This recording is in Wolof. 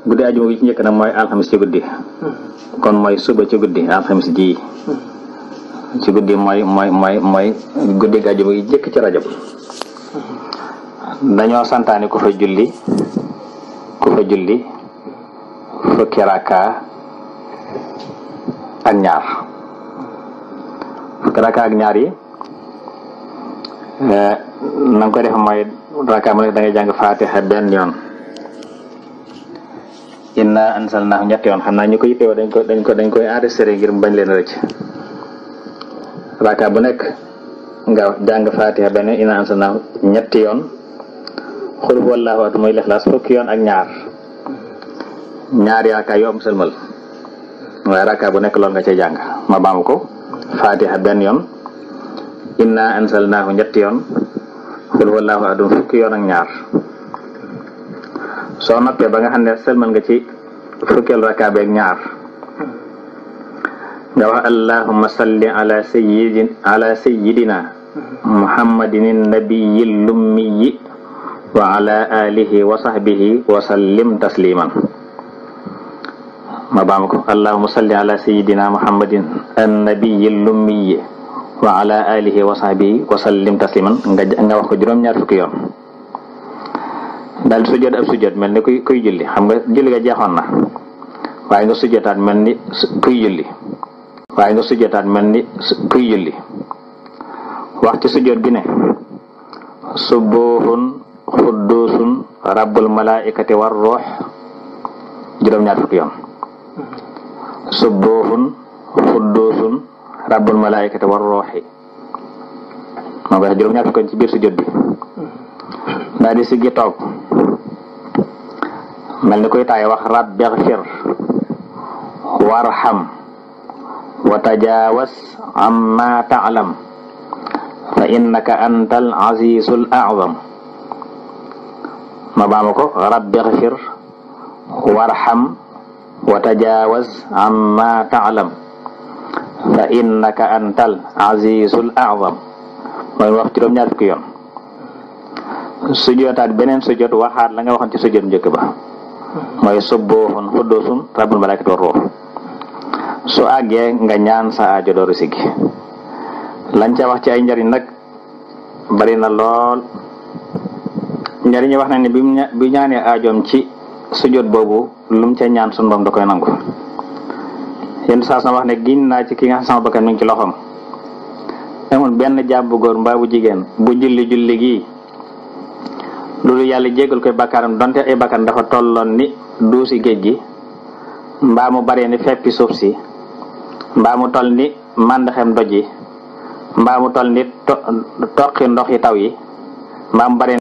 guddi ajuma gi ci njëkk nag mooy alxamis ci guddi kon mooy suba ci guddi alxamis ji ci guddi mooy guddi gi ajuma gi jëkk ci rajab dañoo santaani ku fa julli fukki rakka ak ñaar yi na nga ko def mooy rakka mu nekk da ngay jàng fatiha benn yoon inna ansalnaahu ñetti yoon xam naa ñu ko yittewoo dañ koy enregistré ngir bañ leen rëcc rakka bu nekk nga jàng fatiha benn yoon inna ansalnaahu ñetti yoon xul huwallaahu ahad muy lixlaas fukki yoon ak ñaari rakka yoo am sëlmal waaye rakka bu nekk loolu nga cay jàng ma baamu ko fatiha benn yoon inna ansalnaahu ñetti yoon xul huwallaahu ahad fukki yoon ak ñaar soo noppee ba nga xam ne sëlmal nga ci fukkeelu rakka beeg ñaar nga wax allahumma salli ala sayyidina muhammadin nabiyil lummiyi wa ala alihi wa sahbihi wa sallim tasliman ma baam ko allahumma salli ala sayyidina muhammadin annabiyil lummiyi wa ala alihi wa sahbihi wa sallim tasliman nga wax ko juróom-ñaar fukki yoon daal sujjóot ab sujjóot mel ni kuy julli xam nga julli ga jeexoon na waaye nga sujjóotaat mel ni kuy julli wax ci sujjóot gi ne subuhun xuddusun rabbul malaikati war ruux juróom-ñaar fukki yoon subuhun xuddusun rabbul malaikati war ruuxi moo koy juróom-ñaar fukki yoon ci biir sujjóot bi daal di siggi toog mel ni koy taay wax rabbighfir warham wa tajaawaz amma ta'lam fa innaka antal azizul a'zam ma baama ko rabbighfir warham wa tajaawaz amma ta'lam fa innaka antal azizul a'zam mooy wax juróom-ñaar fukki yoon sujjootaat beneen sujjoot waxaat la nga waxoon ci sujjoot njëkk ba mooy subuhun xuddusun rabbul malaikati war ruux su àggee nga ñaan sa aajo dooru siggi lañ ca wax ci ay njariñ nag bari na lool njariñ wax na ne bi ñaanee aajoom ci sujjoot boobu lum ca ñaan sun borom da koy nangu yenn saa sama wax ne giñ naa ci ki nga xam sama bakkan mi ngi ci loxoom amul benn jaam bu góor mbaa bu jigéen bu julli gii loolu yàlla jégal koy bakkaaram donte ay bakkan dafa tolloon ni duusi géej gi mbaa mu baree ni feppi suuf si mbaa mu toll ni màndaxem doj yi mbaa mu toll ni toqi ndox yi taw yi mbaa mu baree